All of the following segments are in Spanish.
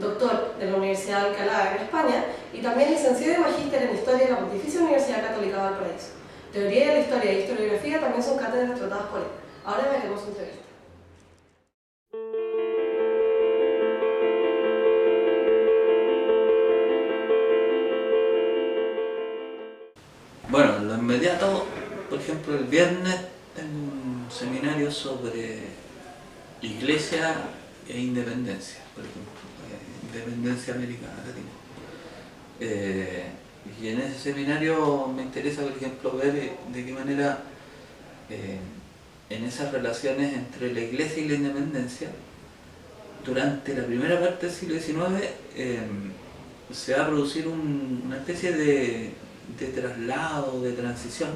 doctor de la Universidad de Alcalá en España y también licenciado y magíster en Historia de la Pontificia Universidad Católica de Valparaíso. Teoría de la historia y historiografía también son cátedras tratadas por él. Ahora veremos su entrevista. Bueno, en lo inmediato, por ejemplo, el viernes tengo un seminario sobre Iglesia e independencia, por ejemplo, independencia americana latina. Y en ese seminario me interesa, por ejemplo, ver de qué manera en esas relaciones entre la Iglesia y la independencia, durante la primera parte del siglo XIX se va a producir una especie de traslado, de transición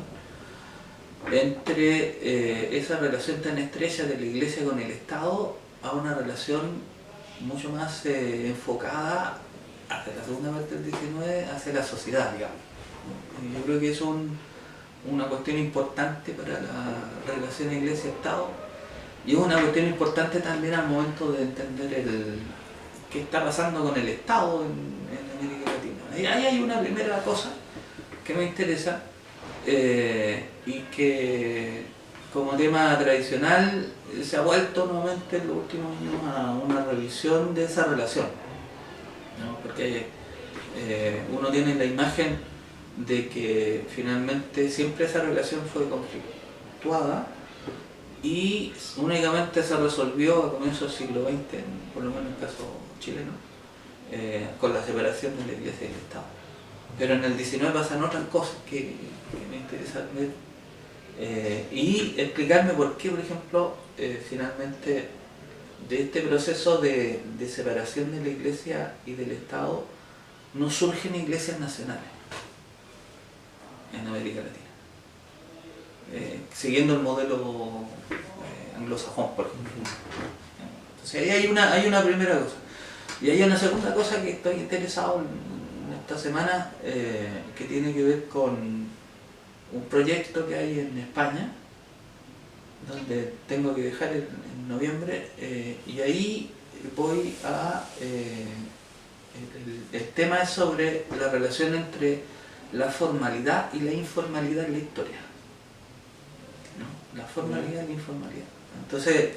entre esa relación tan estrecha de la Iglesia con el Estado a una relación mucho más enfocada hacia la segunda parte del XIX, hacia la sociedad, digamos. Yo creo que eso es una cuestión importante para la relación Iglesia-Estado y es una cuestión importante también al momento de entender qué está pasando con el Estado en América Latina. Ahí hay una primera cosa que me interesa y que como tema tradicional se ha vuelto nuevamente en los últimos años a una revisión de esa relación, ¿no? Porque uno tiene la imagen de que finalmente siempre esa relación fue conflictuada y únicamente se resolvió a comienzos del siglo XX, por lo menos en el caso chileno, con la separación de la Iglesia y el Estado. Pero en el XIX pasan otras cosas que me interesan ver y explicarme por qué, por ejemplo, finalmente de este proceso de separación de la Iglesia y del Estado no surgen iglesias nacionales en América Latina, siguiendo el modelo anglosajón, por ejemplo. Entonces ahí hay una primera cosa. Y hay una segunda cosa que estoy interesado en esta semana, que tiene que ver con un proyecto que hay en España, donde tengo que dejar en noviembre, y ahí voy a... el tema es sobre la relación entre la formalidad y la informalidad en la historia, ¿no? La formalidad y la informalidad. Entonces,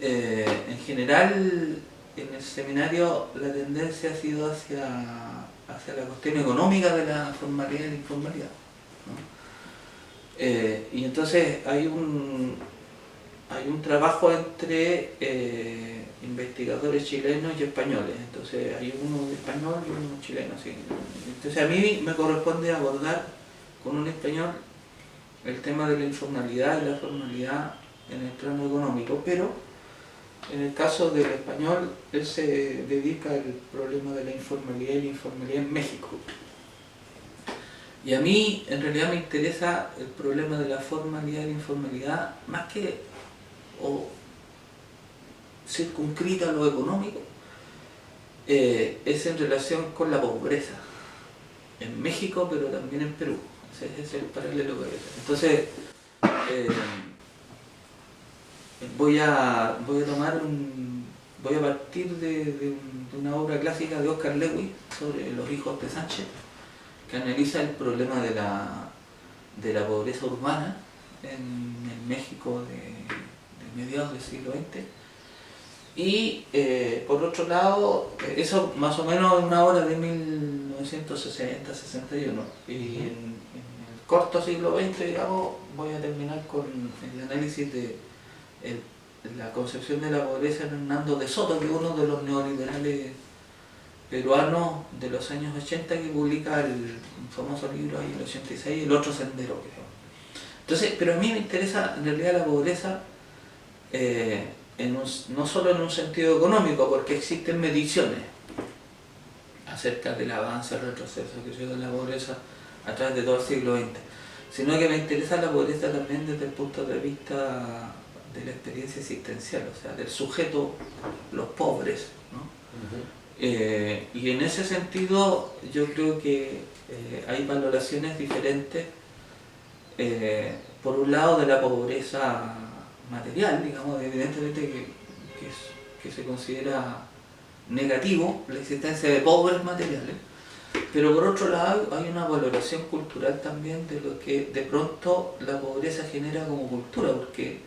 en general, en el seminario la tendencia ha sido hacia la cuestión económica de la formalidad y la informalidad, ¿no? Y entonces hay un trabajo entre investigadores chilenos y españoles, entonces hay uno español y uno chileno, ¿sí? Entonces a mí me corresponde abordar con un español el tema de la informalidad y la formalidad en el plano económico, pero en el caso del español él se dedica al problema de la informalidad y la informalidad en México. Y a mí en realidad me interesa el problema de la formalidad y la informalidad más que circunscrita a lo económico, es en relación con la pobreza en México, pero también en Perú. Ese es el paralelo que hay. Entonces voy a partir de una obra clásica de Oscar Lewis sobre los hijos de Sánchez, que analiza el problema de la pobreza urbana en el México de mediados del siglo XX. Y por otro lado, eso más o menos en una obra de 1960-61. Y en el corto siglo XX, digamos, voy a terminar con el análisis de la concepción de la pobreza de Hernando de Soto, que es uno de los neoliberales peruanos de los años 80, que publica el famoso libro ahí, el 86, El otro sendero. Entonces, pero a mí me interesa en realidad la pobreza no solo en un sentido económico, porque existen mediciones acerca del avance, el retroceso que llega a la pobreza a través de todo el siglo XX, sino que me interesa la pobreza también desde el punto de vista de la experiencia existencial, o sea, del sujeto, los pobres, ¿no? Y en ese sentido yo creo que hay valoraciones diferentes, por un lado de la pobreza material, digamos, evidentemente que se considera negativo la existencia de pobres materiales, pero por otro lado hay una valoración cultural también de lo que de pronto la pobreza genera como cultura, porque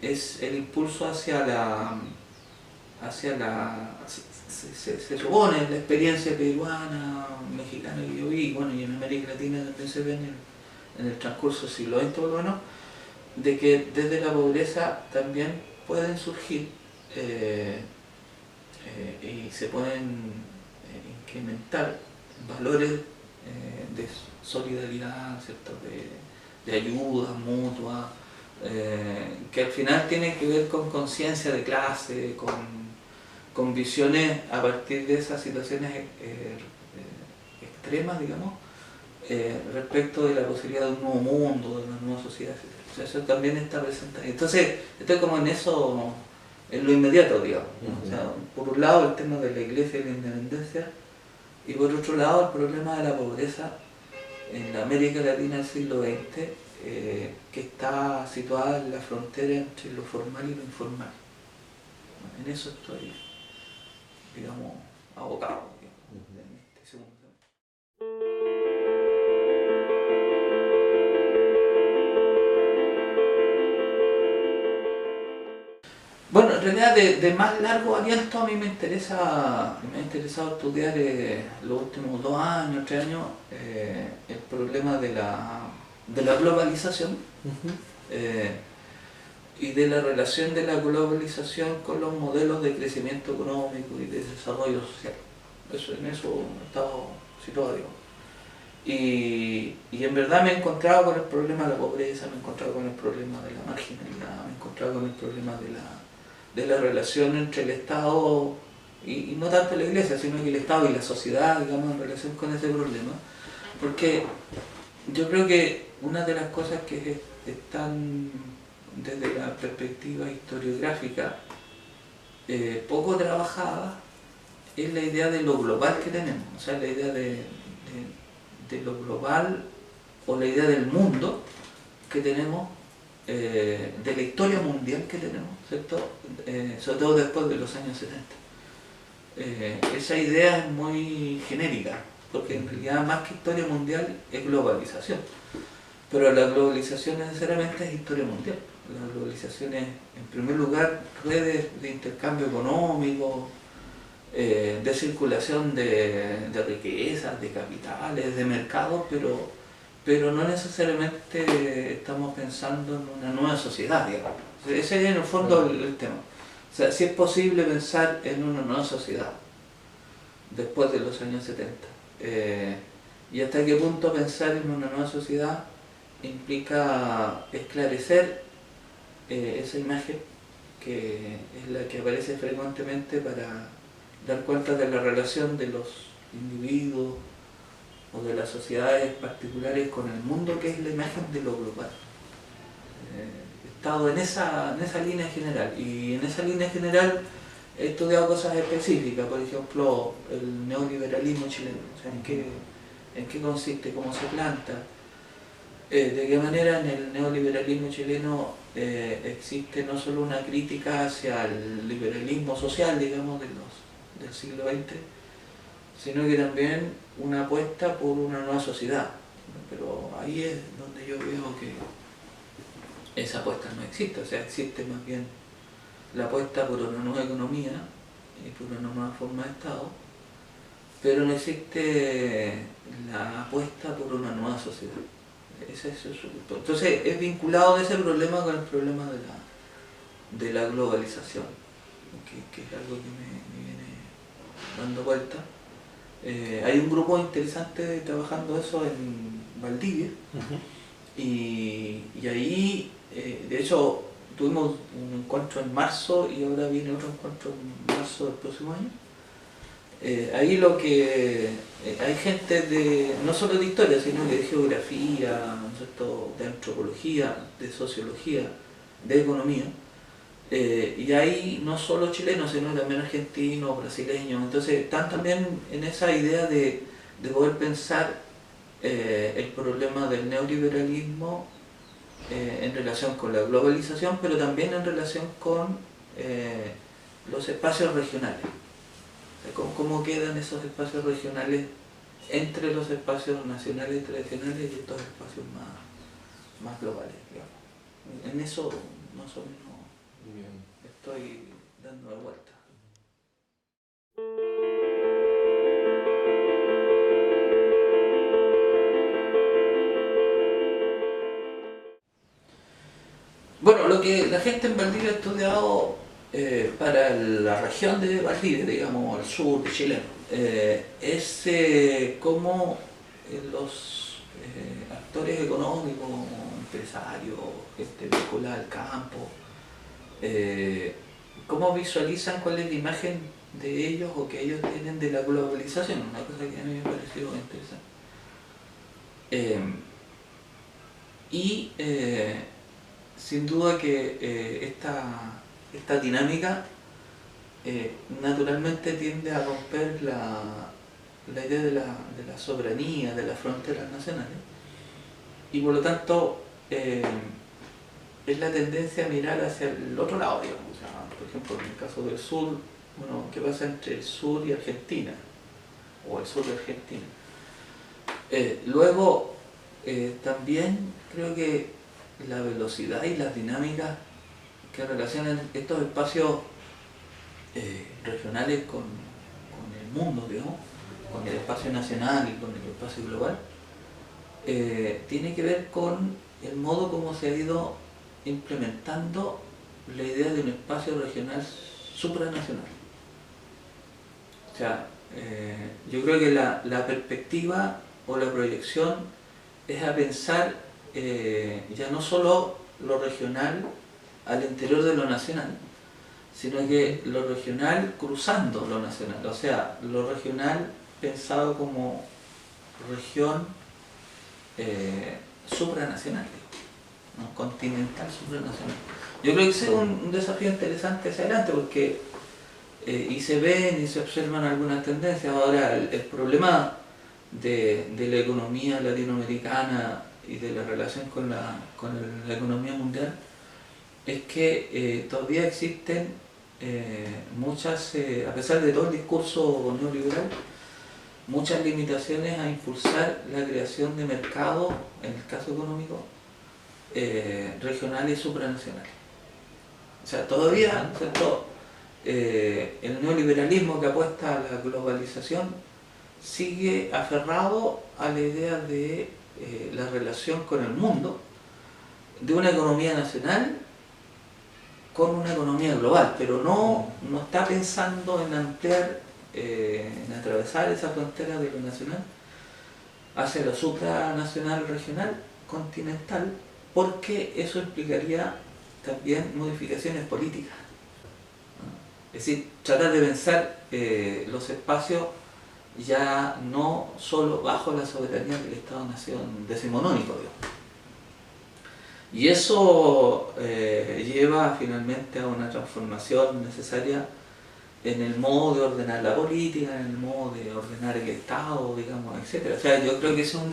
es el impulso hacia la se supone la experiencia peruana, mexicana que yo vi, bueno, y en América Latina también se ve en el transcurso del siglo XX por lo menos, de que desde la pobreza también pueden surgir y se pueden incrementar valores de solidaridad, ¿cierto? De ayuda mutua, que al final tienen que ver con conciencia de clase, con visiones a partir de esas situaciones extremas, digamos, respecto de la posibilidad de un nuevo mundo, de una nueva sociedad, etc. O sea, eso también está presente. Entonces, estoy como en eso, en lo inmediato, digamos. O sea, por un lado el tema de la iglesia y la independencia, y por otro lado el problema de la pobreza en la América Latina del siglo XX, que está situada en la frontera entre lo formal y lo informal. Bueno, en eso estoy, digamos, abocado, digamos, en este segundo tema. Bueno, en realidad de más largo aliento a mí me ha interesado estudiar los últimos 2 años, 3 años, el problema de la globalización y de la relación de la globalización con los modelos de crecimiento económico y de desarrollo social. En eso he estado situado, digamos. Y en verdad me he encontrado con el problema de la pobreza, me he encontrado con el problema de la marginalidad, me he encontrado con el problema de la relación entre el Estado y no tanto la Iglesia, sino que el Estado y la sociedad, digamos, en relación con ese problema. Porque yo creo que una de las cosas que están desde la perspectiva historiográfica poco trabajada es la idea de lo global que tenemos, o sea, la idea de lo global o la idea del mundo que tenemos, de la historia mundial que tenemos, ¿cierto? Sobre todo después de los años 70. Esa idea es muy genérica, porque en realidad más que historia mundial es globalización, pero la globalización necesariamente es historia mundial. La globalización es, en primer lugar, redes de intercambio económico, de circulación de riquezas, de capitales, de mercados, pero no necesariamente estamos pensando en una nueva sociedad, digamos. Ese es en el fondo el tema. O sea, si es posible pensar en una nueva sociedad después de los años 70. Y hasta qué punto pensar en una nueva sociedad implica esclarecer esa imagen que es la que aparece frecuentemente para dar cuenta de la relación de los individuos o de las sociedades particulares con el mundo, que es la imagen de lo global. He estado en esa línea general, y en esa línea general he estudiado cosas específicas, por ejemplo, el neoliberalismo chileno, o sea, en qué consiste, cómo se planta, de qué manera en el neoliberalismo chileno existe no solo una crítica hacia el liberalismo social, digamos, del siglo XX, sino que también una apuesta por una nueva sociedad. Pero ahí es donde yo veo que esa apuesta no existe, o sea, existe más bien la apuesta por una nueva economía y por una nueva forma de Estado, pero no existe la apuesta por una nueva sociedad. Entonces es vinculado ese problema con el problema de la globalización, que es algo que me viene dando vuelta. Hay un grupo interesante trabajando eso en Valdivia, y ahí, de hecho, tuvimos un encuentro en marzo y ahora viene otro encuentro en marzo del próximo año. Ahí lo que hay gente no solo de historia, sino de geografía, ¿no es cierto?, de antropología, de sociología, de economía, y hay no solo chilenos, sino también argentinos, brasileños. Entonces están también en esa idea de poder pensar el problema del neoliberalismo en relación con la globalización, pero también en relación con los espacios regionales. ¿Cómo quedan esos espacios regionales entre los espacios nacionales y tradicionales y estos espacios más globales, digamos? En eso más o menos estoy dando vuelta. Bueno, lo que la gente en Valdivia ha estudiado para la región de Valdivia, digamos, al sur de Chile, es cómo los actores económicos, empresarios, gente vinculada al campo, cómo visualizan cuál es la imagen de ellos o que ellos tienen de la globalización, una cosa que a mí me pareció interesante. Sin duda que esta dinámica naturalmente tiende a romper la idea de la soberanía, de las fronteras nacionales, y por lo tanto es la tendencia a mirar hacia el otro lado, digamos. O sea, por ejemplo, en el caso del sur, bueno, ¿qué pasa entre el sur y Argentina? O el sur de Argentina. Luego, también creo que la velocidad y las dinámicas que relacionan estos espacios regionales con el mundo, digamos, con el espacio nacional y con el espacio global, tiene que ver con el modo como se ha ido implementando la idea de un espacio regional supranacional. O sea, yo creo que la perspectiva o la proyección es a pensar ya no solo lo regional al interior de lo nacional, sino que lo regional cruzando lo nacional, o sea, lo regional pensado como región supranacional, ¿no? Continental supranacional. Yo creo que ese es un desafío interesante hacia adelante porque y se ven y se observan algunas tendencias. Ahora el problema de la economía latinoamericana y de la relación con la economía mundial es que todavía existen muchas, a pesar de todo el discurso neoliberal, muchas limitaciones a impulsar la creación de mercados, en el caso económico, regionales y supranacionales. O sea, todavía, ¿cierto? El neoliberalismo que apuesta a la globalización sigue aferrado a la idea de la relación con el mundo, de una economía nacional con una economía global, pero no está pensando en ampliar, en atravesar esa frontera de lo nacional hacia lo supranacional, regional, continental, porque eso implicaría también modificaciones políticas. Es decir, tratar de pensar los espacios ya no solo bajo la soberanía del Estado-Nación decimonónico, digamos. Y eso lleva finalmente a una transformación necesaria en el modo de ordenar la política, en el modo de ordenar el Estado, digamos, etc. O sea, yo creo que ese es un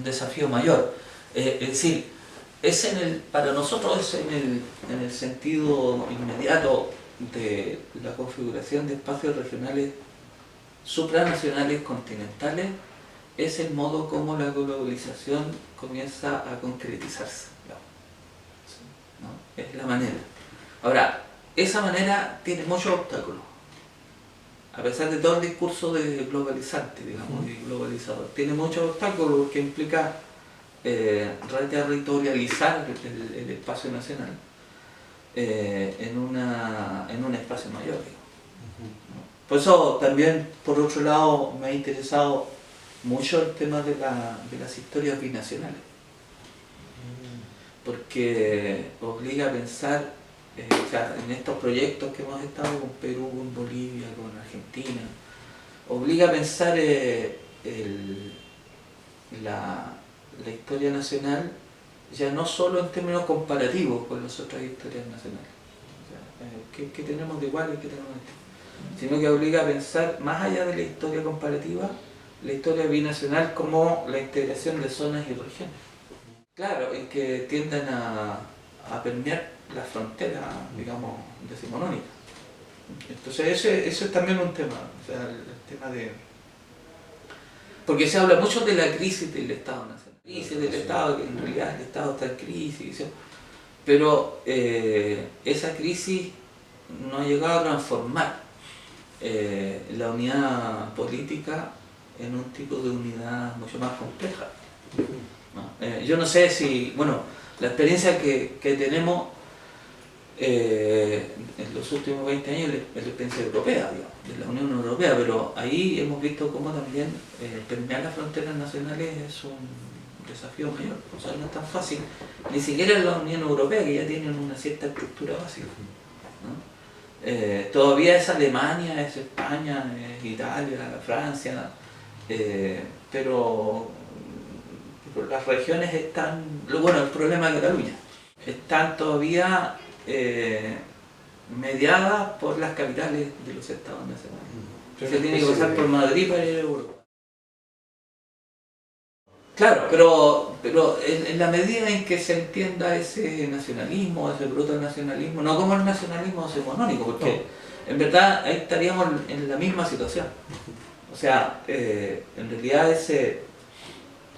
desafío mayor. Es decir, para nosotros es en el sentido inmediato de la configuración de espacios regionales supranacionales continentales, es el modo como la globalización comienza a concretizarse, ¿no? Es la manera. Ahora, esa manera tiene muchos obstáculos, a pesar de todo el discurso de globalizante, digamos, y globalizador. Tiene muchos obstáculos que implica reterritorializar el espacio nacional en un espacio mayor, digamos. Por eso también, por otro lado, me ha interesado mucho el tema de las historias binacionales, porque obliga a pensar, o sea, en estos proyectos que hemos estado con Perú, con Bolivia, con Argentina, obliga a pensar la historia nacional ya no solo en términos comparativos con las otras historias nacionales, o sea, ¿qué tenemos de igual y qué tenemos de distinto? Sino que obliga a pensar más allá de la historia comparativa, la historia binacional como la integración de zonas y regiones. Claro, y que tienden a permear las fronteras, digamos, decimonónicas. Entonces eso es también un tema, o sea, el tema de... Porque se habla mucho de la crisis del Estado nacional, crisis del Estado, que en realidad el Estado está en crisis, ¿sí? Pero esa crisis no ha llegado a transformar la unidad política en un tipo de unidad mucho más compleja, ¿no? Yo no sé si, bueno, la experiencia que tenemos en los últimos 20 años es la experiencia europea, digamos, de la Unión Europea, pero ahí hemos visto cómo también permear las fronteras nacionales es un desafío mayor, o sea, no es tan fácil, ni siquiera en la Unión Europea, que ya tienen una cierta estructura básica, ¿no? Todavía es Alemania, es España, es Italia, Francia, pero las regiones están, bueno, el problema de Cataluña, están todavía mediadas por las capitales de los estados nacionales. Se tiene que pasar por Madrid para ir a Europa. Claro, pero en la medida en que se entienda ese nacionalismo, ese proto-nacionalismo, no como el nacionalismo decimonónico, porque en verdad ahí estaríamos en la misma situación. O sea, en realidad ese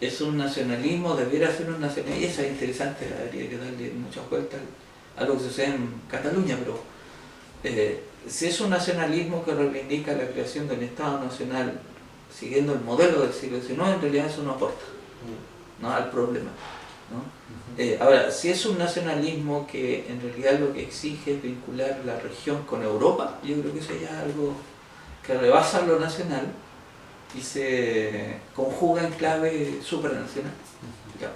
es un nacionalismo, debiera ser un nacionalismo, y eso es interesante, habría que darle muchas vueltas a lo que sucede en Cataluña, pero si es un nacionalismo que reivindica la creación de un Estado nacional siguiendo el modelo del siglo XIX, en realidad eso no aporta, ¿no?, al problema, ¿no? Ahora, si es un nacionalismo que en realidad lo que exige es vincular la región con Europa, yo creo que eso ya es algo que rebasa lo nacional y se conjuga en clave supranacional, claro,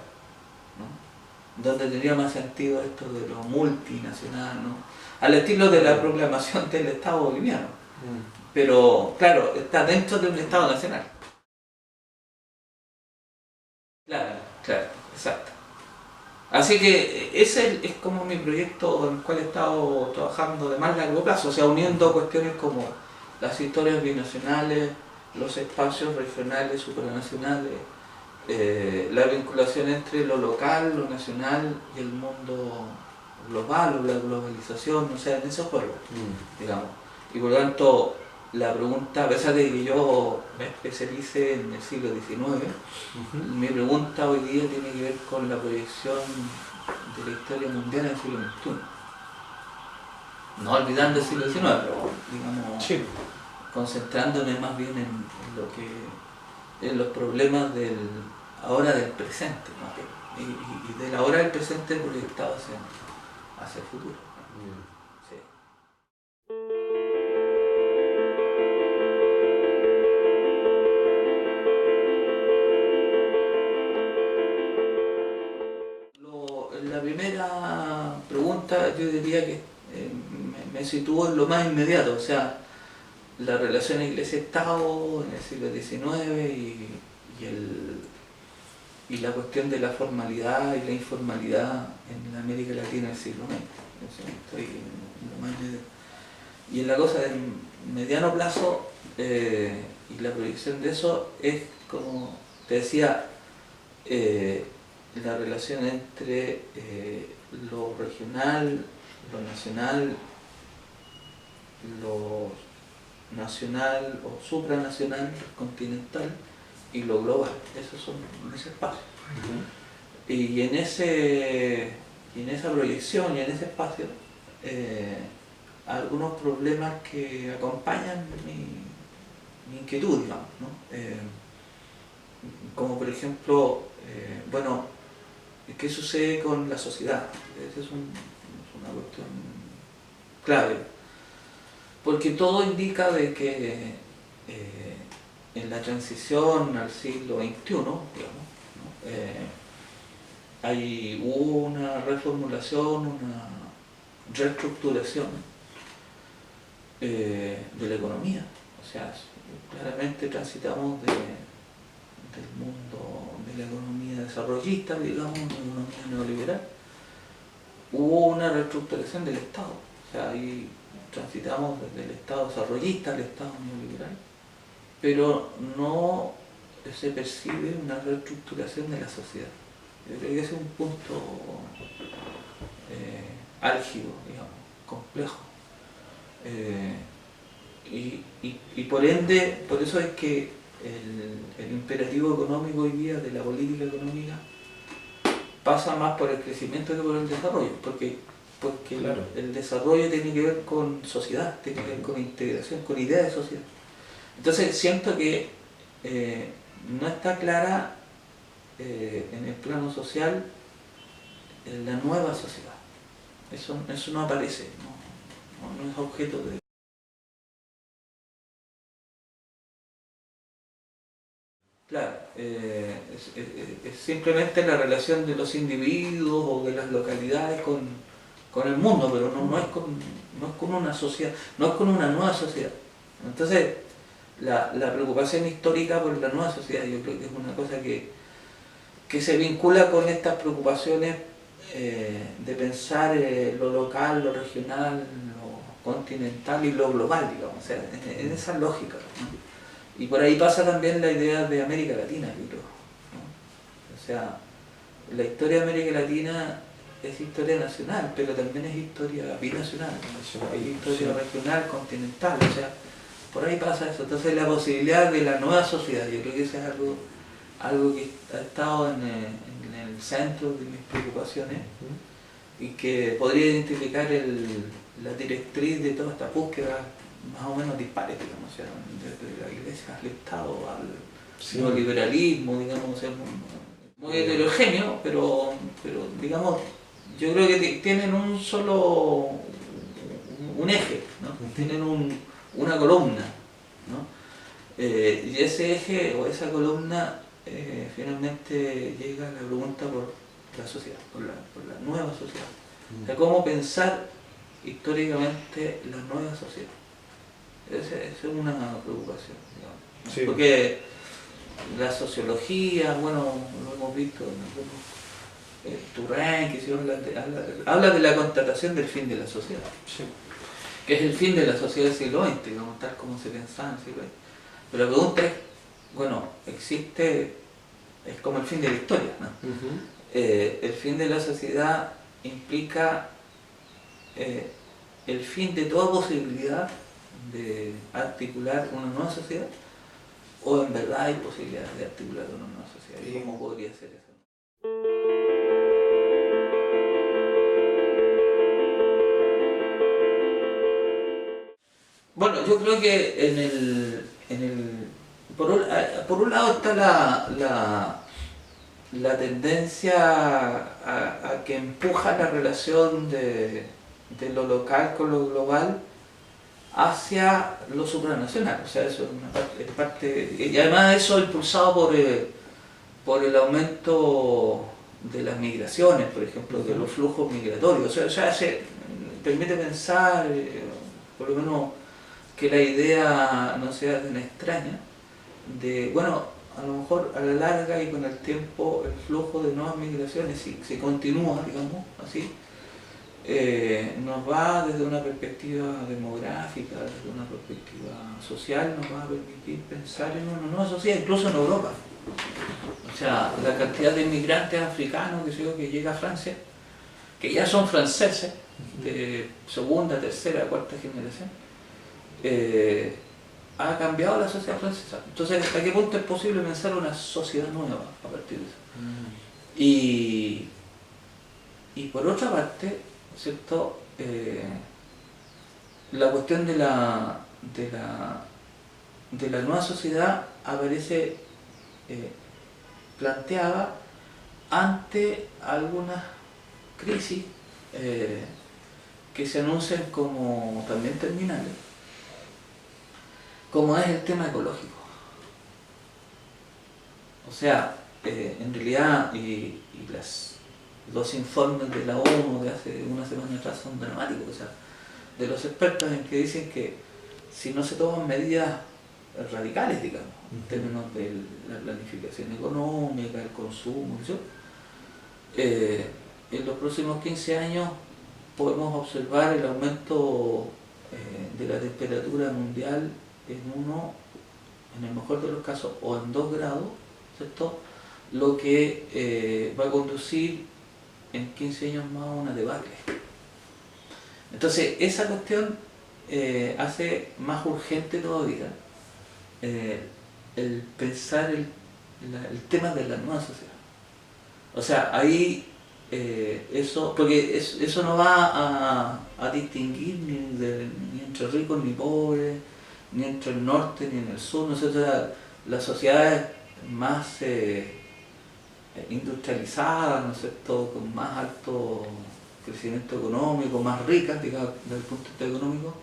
¿no? Donde tendría más sentido esto de lo multinacional, ¿no?, al estilo de la proclamación del Estado boliviano, pero claro, está dentro de un Estado nacional. Claro, claro, exacto. Así que ese es como mi proyecto en el cual he estado trabajando de más largo plazo, o sea, uniendo cuestiones como las historias binacionales, los espacios regionales, supranacionales, la vinculación entre lo local, lo nacional y el mundo global o la globalización, o sea, en ese juego, digamos. Y por lo tanto, la pregunta, a pesar de que yo me especialice en el siglo XIX, mi pregunta hoy día tiene que ver con la proyección de la historia mundial en el siglo XXI. No olvidando el siglo XIX, pero digamos, sí, concentrándome más bien en los problemas ahora del presente, ¿no?, y de la hora del presente proyectado hacia el futuro. Sí. La primera pregunta yo diría que me sitúo en lo más inmediato, o sea, la relación Iglesia-Estado en el siglo XIX y la cuestión de la formalidad y la informalidad en la América Latina del siglo XX. O sea, estoy en lo más inmediato. Y en la cosa de mediano plazo, y la proyección de eso es, como te decía, la relación entre lo regional, lo nacional, lo nacional o supranacional, continental, y lo global. Esos son ese espacio. Y en esa proyección y en ese espacio, algunos problemas que acompañan mi inquietud, digamos, ¿no? Como por ejemplo, bueno, ¿qué sucede con la sociedad? Esa es una cuestión clave, porque todo indica de que en la transición al siglo XXI, digamos, ¿no?, hubo una reformulación, una reestructuración de la economía. O sea, claramente transitamos del mundo de la economía desarrollista, digamos, de la economía neoliberal. Hubo una reestructuración del Estado, o sea, ahí transitamos desde el Estado desarrollista al Estado neoliberal, pero no se percibe una reestructuración de la sociedad. Yo creo que ese es un punto álgido, digamos, complejo. y por ende, por eso es que el imperativo económico hoy día de la política económica pasa más por el crecimiento que por el desarrollo, porque claro, el desarrollo tiene que ver con sociedad, tiene que ver con integración, con ideas de sociedad. Entonces siento que no está clara en el plano social la nueva sociedad. Eso no aparece, no es objeto de... Claro, es simplemente la relación de los individuos o de las localidades con el mundo, pero no es con una sociedad, no es con una nueva sociedad. Entonces, la preocupación histórica por la nueva sociedad yo creo que es una cosa que se vincula con estas preocupaciones de pensar lo local, lo regional, lo continental y lo global, digamos, o sea, en esa lógica, ¿no? Y por ahí pasa también la idea de América Latina, yo creo, ¿no? O sea, la historia de América Latina es historia nacional, pero también es historia binacional, ¿no? Hay historia regional, continental, o sea, por ahí pasa eso. Entonces la posibilidad de la nueva sociedad, yo creo que eso es algo que ha estado en el centro de mis preocupaciones y que podría identificar la directriz de toda esta búsqueda más o menos dispares, digamos, o sea, desde la iglesia al Estado, al neoliberalismo, digamos, o sea, muy heterogéneo, pero digamos, yo creo que tienen un eje, ¿no? Tienen una columna, ¿no? Y ese eje o esa columna finalmente llega a la pregunta por la sociedad, por la nueva sociedad. O sea, cómo pensar históricamente la nueva sociedad. Esa es una preocupación, digamos. Sí. Porque la sociología, bueno, lo hemos visto en algunos Turren, que habla de la constatación del fin de la sociedad, sí, que es el fin de la sociedad del siglo XX, digamos, tal como se pensaba en el siglo XX. Pero la pregunta es, bueno, existe, es como el fin de la historia, ¿no? El fin de la sociedad implica el fin de toda posibilidad de articular una nueva sociedad, o en verdad hay posibilidades de articular una nueva sociedad. ¿Y cómo podría ser eso? Bueno, yo creo que por un lado está la tendencia a que empuja la relación de lo local con lo global hacia lo supranacional, o sea, eso es parte, y además eso impulsado por el aumento de las migraciones, por ejemplo, de los flujos migratorios, o sea se permite pensar, por lo menos, que la idea no sea tan extraña, de, bueno, a lo mejor a la larga y con el tiempo el flujo de nuevas migraciones, si se continúa, digamos, así, nos va desde una perspectiva demográfica, desde una perspectiva social, nos va a permitir pensar en una nueva sociedad, incluso en Europa. O sea, la cantidad de inmigrantes africanos que llega a Francia, que ya son franceses, de segunda, tercera, cuarta generación, ha cambiado la sociedad francesa. Entonces, ¿hasta qué punto es posible pensar una sociedad nueva a partir de eso? Y por otra parte, ¿cierto? La cuestión de la nueva sociedad aparece planteada ante algunas crisis que se anuncian como también terminales, como es el tema ecológico. O sea, en realidad, los informes de la ONU de hace una semana atrás son dramáticos, o sea, de los expertos en que dicen que si no se toman medidas radicales, digamos, en términos de la planificación económica, el consumo, en los próximos 15 años podemos observar el aumento de la temperatura mundial en el mejor de los casos, o en 2 grados, ¿cierto? Lo que va a conducir en 15 años más a una debacle. Entonces, esa cuestión hace más urgente todavía el pensar el tema de la nueva sociedad. O sea, ahí eso, porque eso no va a distinguir ni entre ricos ni pobres, ni entre el norte ni en el sur, ¿no es cierto? O sea, las sociedades más industrializadas, ¿no es cierto?, con más alto crecimiento económico, más ricas, digamos, desde el punto de vista económico,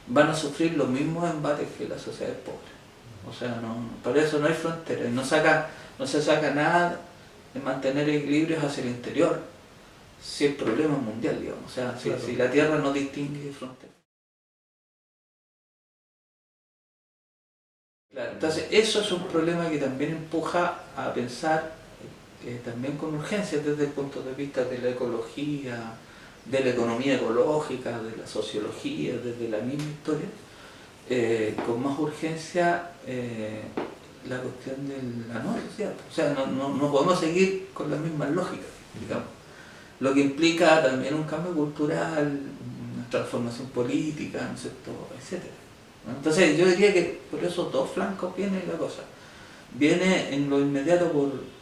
van a sufrir los mismos embates que las sociedades pobres. O sea, para eso no hay fronteras, no se saca nada en mantener equilibrios hacia el interior, si el problema es mundial, digamos. O sea, claro, si la Tierra no distingue fronteras. Claro, entonces eso es un problema que también empuja a pensar también con urgencia desde el punto de vista de la ecología, de la economía ecológica, de la sociología, desde la misma historia, con más urgencia la cuestión de la nueva sociedad. O sea, no podemos seguir con las mismas lógicas, digamos. Lo que implica también un cambio cultural, una transformación política, ¿no es cierto?, etc. Entonces yo diría que por esos dos flancos viene la cosa. Viene en lo inmediato por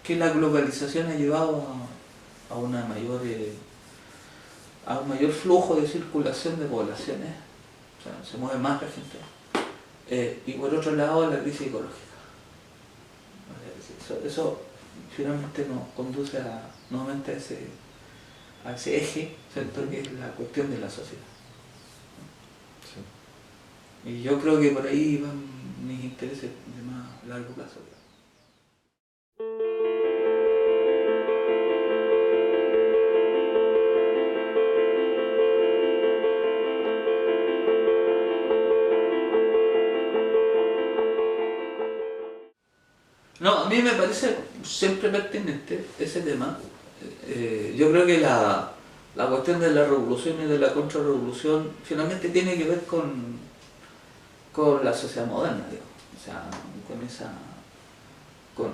que la globalización ha llevado a un mayor flujo de circulación de poblaciones, o sea, se mueve más la gente. Y por otro lado la crisis ecológica. Eso finalmente nos conduce nuevamente a ese eje, ¿cierto?, que es la cuestión de la sociedad. Sí. Y yo creo que por ahí van mis intereses de más largo plazo. No, a mí me parece siempre pertinente ese tema. Yo creo que la cuestión de la revolución y de la contrarrevolución finalmente tiene que ver con la sociedad moderna, digamos. O sea,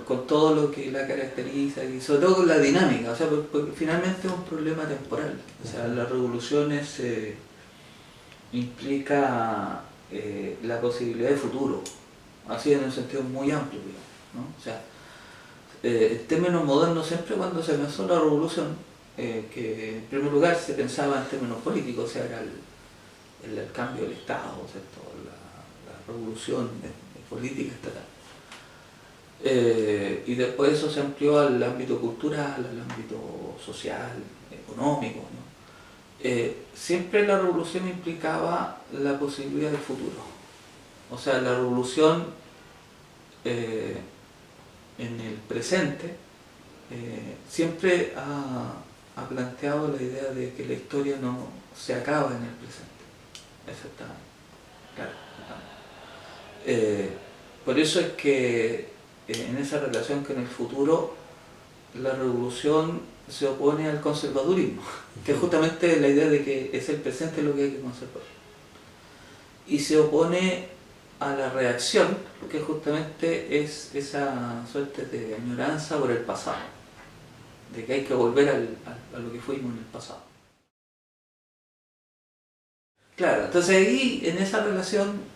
con todo lo que la caracteriza y sobre todo con la dinámica, o sea, porque finalmente es un problema temporal. O sea, las revoluciones implica la posibilidad de futuro, así en un sentido muy amplio, digamos, ¿no? O sea, en términos modernos siempre cuando se pensó la revolución, que en primer lugar se pensaba en términos políticos, o sea, era el cambio del Estado, ¿cierto?, la revolución de política estatal. Y después eso se amplió al ámbito cultural, al ámbito social, económico, ¿no? Siempre la revolución implicaba la posibilidad del futuro. O sea, la revolución en el presente siempre ha planteado la idea de que la historia no se acaba en el presente. Eso está claro. Por eso es que en esa relación con el futuro, la revolución se opone al conservadurismo, que es justamente la idea de que es el presente lo que hay que conservar. Y se opone a la reacción, que justamente es esa suerte de añoranza por el pasado, de que hay que volver a lo que fuimos en el pasado. Claro, entonces ahí en esa relación,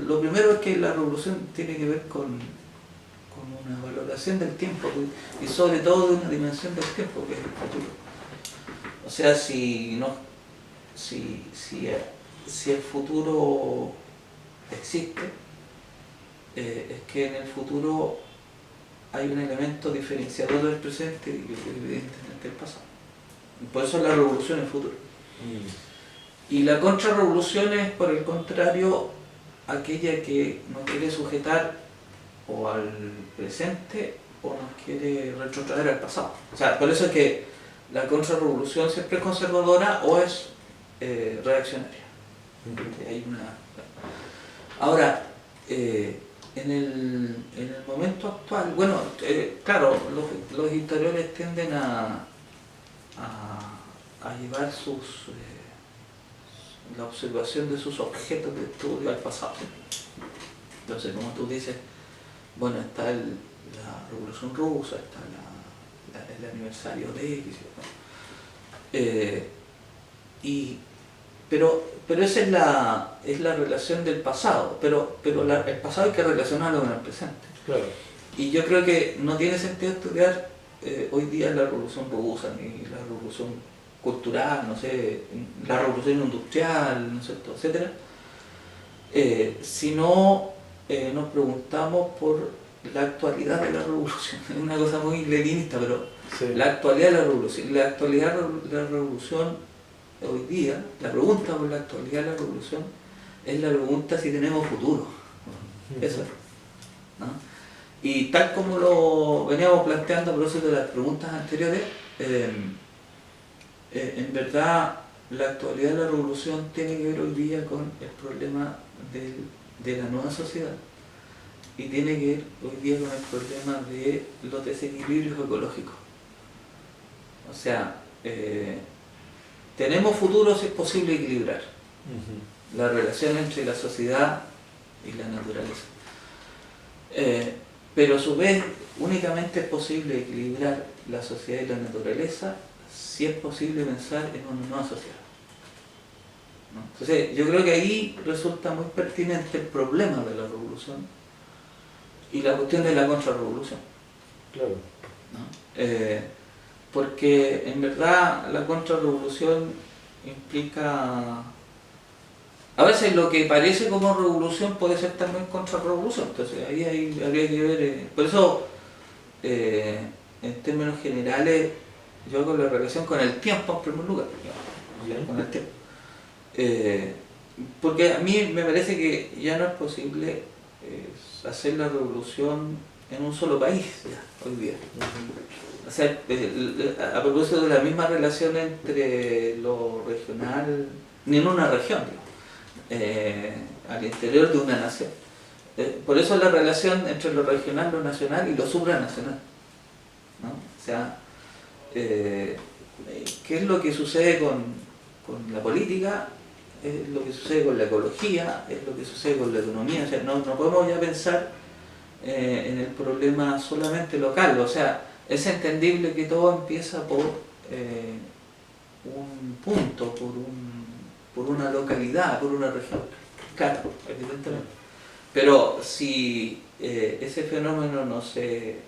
lo primero es que la revolución tiene que ver con una valoración del tiempo y sobre todo de una dimensión del tiempo que es el futuro. O sea, si el futuro existe, es que en el futuro hay un elemento diferenciador del presente y evidentemente el pasado. Por eso la revolución es el futuro. Y la contrarrevolución es, por el contrario, aquella que nos quiere sujetar o al presente o nos quiere retrotraer al pasado. O sea, por eso es que la contrarrevolución siempre es conservadora o es reaccionaria. Ahora, en el momento actual, bueno, claro, los historiadores tienden a llevar la observación de sus objetos de estudio al pasado. Entonces, como tú dices, bueno, está la Revolución Rusa, está el aniversario de X, ¿no? pero esa es la relación del pasado, pero el pasado hay que relacionarlo con el presente. Claro. Y yo creo que no tiene sentido estudiar hoy día la revolución rusa, ni la revolución cultural, no sé, la revolución industrial, ¿no es cierto?, etcétera, si no nos preguntamos por la actualidad de la revolución. Es una cosa muy leninista, pero sí, la actualidad de la revolución. La actualidad de la revolución hoy día, la pregunta por la actualidad de la revolución es la pregunta si tenemos futuro. Eso es, ¿no? Y tal como lo veníamos planteando a propósito de las preguntas anteriores, en verdad la actualidad de la revolución tiene que ver hoy día con el problema de la nueva sociedad y tiene que ver hoy día con el problema de los desequilibrios ecológicos. O sea, tenemos futuro si es posible equilibrar la relación entre la sociedad y la naturaleza. Pero a su vez únicamente es posible equilibrar la sociedad y la naturaleza si es posible pensar en una nueva sociedad, ¿no? Entonces yo creo que ahí resulta muy pertinente el problema de la revolución y la cuestión de la contrarrevolución. Claro. ¿No? Porque en verdad la contrarrevolución implica... A veces lo que parece como revolución puede ser también contrarrevolución, entonces ahí habría que ver... por eso, en términos generales, yo hago la relación con el tiempo en primer lugar, digamos, con el tiempo. Porque a mí me parece que ya no es posible hacer la revolución en un solo país ya, hoy día. O sea, a propósito de la misma relación entre lo regional, ni en una región, al interior de una nación. Por eso la relación entre lo regional, lo nacional y lo supranacional, ¿no? O sea, ¿qué es lo que sucede con la política? Es lo que sucede con la ecología, es lo que sucede con la economía. O sea, no podemos ya pensar en el problema solamente local. O sea, es entendible que todo empieza por un punto, por una localidad, por una región. Claro, evidentemente. Pero si ese fenómeno no se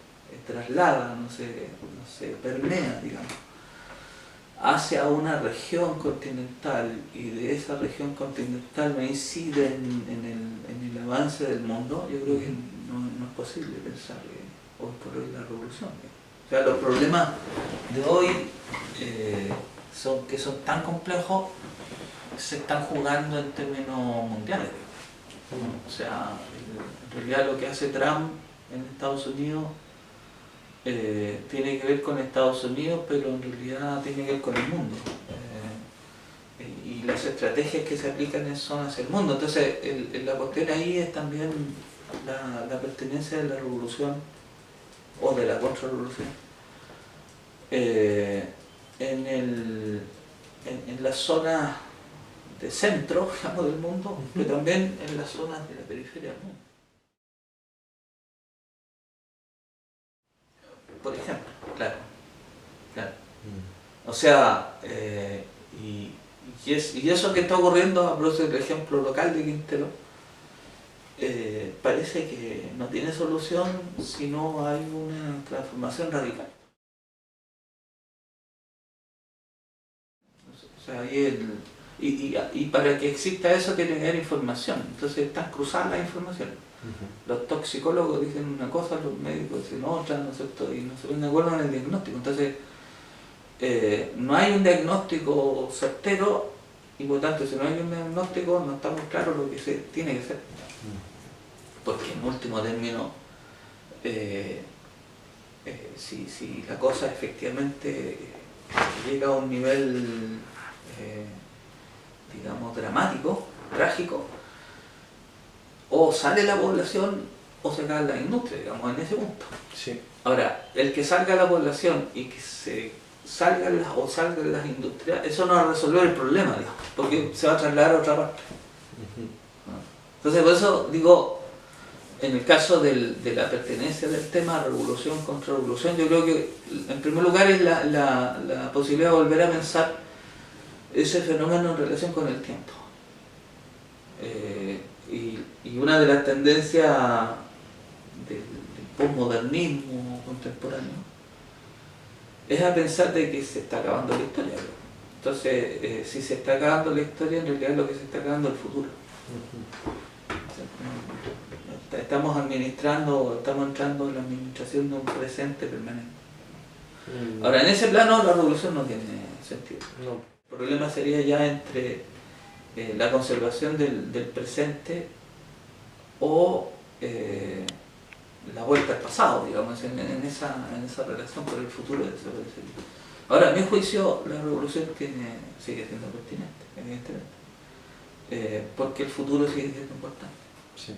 traslada, no se permea, digamos, hacia una región continental y de esa región continental me incide en el avance del mundo, yo creo que no es posible pensar hoy por hoy la revolución. O sea, los problemas de hoy que son tan complejos, se están jugando en términos mundiales. O sea, en realidad lo que hace Trump en Estados Unidos tiene que ver con Estados Unidos, pero en realidad tiene que ver con el mundo. Y las estrategias que se aplican son hacia el mundo. Entonces, la cuestión ahí es también la pertenencia de la revolución o de la contrarrevolución en las zonas de centro, digamos, del mundo, pero también en las zonas de la periferia del mundo. Por ejemplo, claro. O sea, y eso que está ocurriendo, a propósito del ejemplo local de Quintero, parece que no tiene solución si no hay una transformación radical. O sea, y para que exista eso tiene que haber información, entonces están cruzadas las informaciones. Los toxicólogos dicen una cosa, los médicos dicen otra, ¿no es cierto? Y no se ponen de acuerdo en el diagnóstico. Entonces, no hay un diagnóstico certero y por tanto, si no hay un diagnóstico, no está muy claro lo que se tiene que hacer. Porque en último término, si la cosa efectivamente llega a un nivel, digamos, dramático, trágico, o sale la población o se cae la industria, digamos, en ese punto. Sí. Ahora, el que salga la población y que salgan las industrias, eso no va a resolver el problema, digamos, porque se va a trasladar a otra parte. Entonces, por eso digo, en el caso de la pertenencia del tema revolución contra revolución, yo creo que en primer lugar es la posibilidad de volver a pensar ese fenómeno en relación con el tiempo. Y una de las tendencias del postmodernismo contemporáneo es a pensar de que se está acabando la historia. Entonces, si se está acabando la historia, en realidad lo que se está acabando es el futuro. Estamos entrando en la administración de un presente permanente. Ahora, en ese plano la revolución no tiene sentido. No. El problema sería ya entre la conservación del presente o la vuelta al pasado, digamos, en esa relación con el futuro desaparecería. Ahora, a mi juicio, la revolución sigue siendo pertinente, evidentemente, porque el futuro sigue siendo importante. Sí.